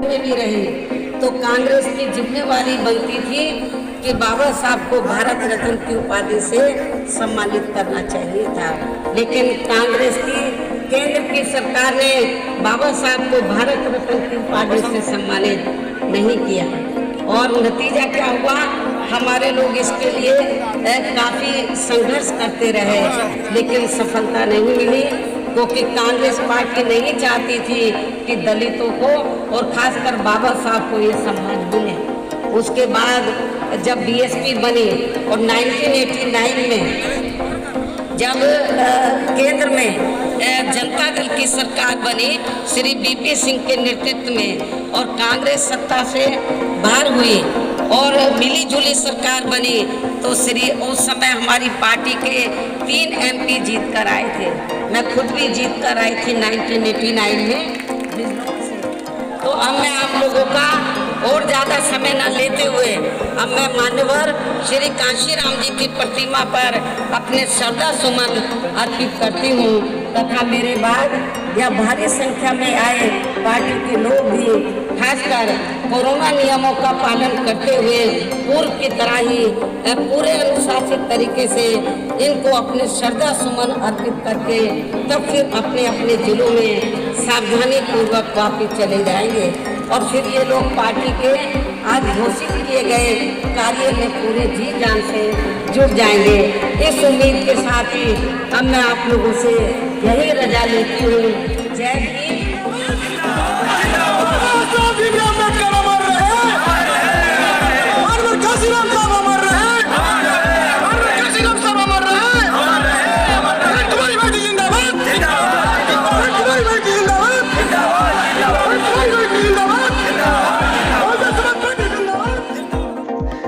में भी रही तो कांग्रेस की जिम्मेवारी बनती थी कि बाबा साहब को भारत रत्न की उपाधि से सम्मानित करना चाहिए था, लेकिन कांग्रेस की केंद्र की सरकार ने बाबा साहब को भारत रत्न की उपाधि से सम्मानित नहीं किया। और नतीजा क्या हुआ, हमारे लोग इसके लिए काफ़ी संघर्ष करते रहे, लेकिन सफलता नहीं मिली, क्योंकि कांग्रेस पार्टी नहीं चाहती थी कि दलितों को और खासकर बाबा साहब को ये सम्मान मिले। उसके बाद जब बीएसपी बनी और 1989 में जब केंद्र में जनता दल की सरकार बनी श्री बीपी सिंह के नेतृत्व में और कांग्रेस सत्ता से बाहर हुई और मिली जुली सरकार बनी, तो उस समय हमारी पार्टी के 3 एमपी जीत कर आए थे। मैं खुद भी जीत कर आई थी 1989 में। तो अब मैं आप लोगों का और ज़्यादा समय न लेते हुए अब मैं मान्यवर श्री कांशीराम जी की प्रतिमा पर अपने श्रद्धा सुमन अर्पित करती हूँ तथा मेरे बाद यह भारी संख्या में आए पार्टी के लोग भी खासकर कोरोना नियमों का पालन करते हुए पूर्व की तरह ही पूरे अनुशासित तरीके से इनको अपने श्रद्धा सुमन अर्पित करके तब फिर अपने अपने जिलों में सावधानी पूर्वक वापिस चले जाएंगे और फिर ये लोग पार्टी के आज घोषित किए गए कार्य में पूरे जी जान से जुट जाएंगे। इस उम्मीद के साथ ही अब मैं आप लोगों से यही रजा लेती हूँ। जय भीम।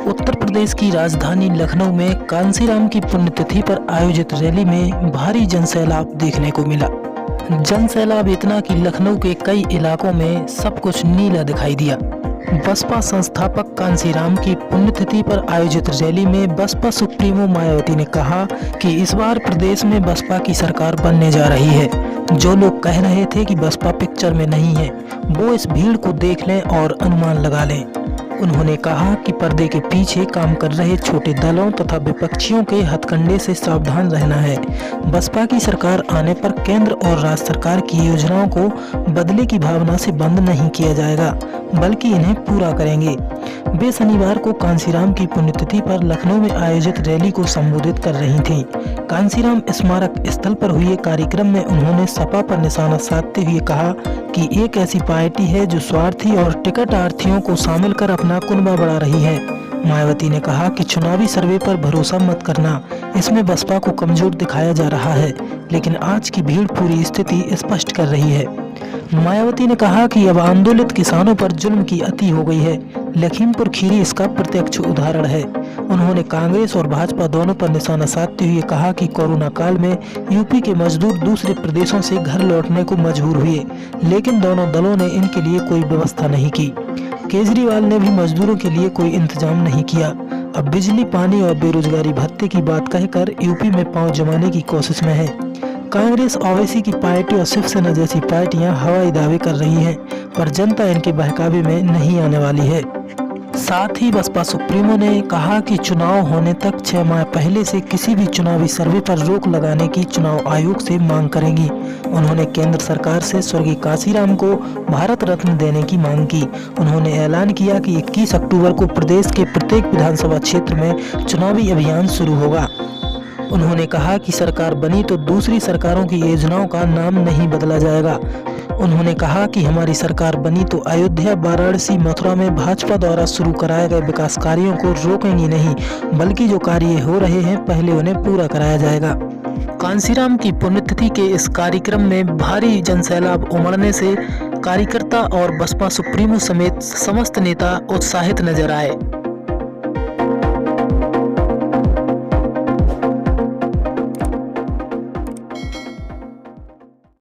उत्तर प्रदेश की राजधानी लखनऊ में कांसीराम की पुण्यतिथि पर आयोजित रैली में भारी जनसैलाब देखने को मिला। जनसैलाब इतना कि लखनऊ के कई इलाकों में सब कुछ नीला दिखाई दिया। बसपा संस्थापक कांसीराम की पुण्यतिथि पर आयोजित रैली में बसपा सुप्रीमो मायावती ने कहा कि इस बार प्रदेश में बसपा की सरकार बनने जा रही है। जो लोग कह रहे थे कि बसपा पिक्चर में नहीं है, वो इस भीड़ को देख लें और अनुमान लगा लें। उन्होंने कहा कि पर्दे के पीछे काम कर रहे छोटे दलों तथा विपक्षियों के हथकंडे से सावधान रहना है। बसपा की सरकार आने पर केंद्र और राज्य सरकार की योजनाओं को बदले की भावना से बंद नहीं किया जाएगा, बल्कि इन्हें पूरा करेंगे। वे शनिवार को कांसीराम की पुण्यतिथि पर लखनऊ में आयोजित रैली को संबोधित कर रही थीं। कांसीराम स्मारक स्थल पर हुए कार्यक्रम में उन्होंने सपा पर निशाना साधते हुए कहा कि एक ऐसी पार्टी है जो स्वार्थी और टिकटार्थियों को शामिल कर अपना कुनबा बढ़ा रही है। मायावती ने कहा कि चुनावी सर्वे पर भरोसा मत करना, इसमें बसपा को कमजोर दिखाया जा रहा है, लेकिन आज की भीड़ पूरी स्थिति स्पष्ट कर रही है। मायावती ने कहा कि अब आंदोलित किसानों पर जुल्म की अति हो गई है। लखीमपुर खीरी इसका प्रत्यक्ष उदाहरण है। उन्होंने कांग्रेस और भाजपा दोनों पर निशाना साधते हुए कहा कि कोरोना काल में यूपी के मजदूर दूसरे प्रदेशों से घर लौटने को मजबूर हुए, लेकिन दोनों दलों ने इनके लिए कोई व्यवस्था नहीं की। केजरीवाल ने भी मजदूरों के लिए कोई इंतजाम नहीं किया। अब बिजली, पानी और बेरोजगारी भत्ते की बात कहकर यूपी में पांव जमाने की कोशिश में है। कांग्रेस, ओवैसी की पार्टी और शिवसेना जैसी पार्टियां हवाई दावे कर रही हैं, पर जनता इनके बहकावे में नहीं आने वाली है। साथ ही बसपा सुप्रीमो ने कहा कि चुनाव होने तक 6 माह पहले से किसी भी चुनावी सर्वे पर रोक लगाने की चुनाव आयोग से मांग करेंगी। उन्होंने केंद्र सरकार से स्वर्गीय कांसीराम को भारत रत्न देने की मांग की। उन्होंने ऐलान किया कि 21 अक्टूबर को प्रदेश के प्रत्येक विधानसभा क्षेत्र में चुनावी अभियान शुरू होगा। उन्होंने कहा कि सरकार बनी तो दूसरी सरकारों की योजनाओं का नाम नहीं बदला जाएगा। उन्होंने कहा कि हमारी सरकार बनी तो अयोध्या, वाराणसी, मथुरा में भाजपा द्वारा शुरू कराए गए विकास कार्यों को रोकेंगी नहीं, बल्कि जो कार्य हो रहे हैं पहले उन्हें पूरा कराया जाएगा। कांसीराम की पुण्यतिथि के इस कार्यक्रम में भारी जनसैलाब उमड़ने से कार्यकर्ता और बसपा सुप्रीमो समेत समस्त नेता उत्साहित नजर आए।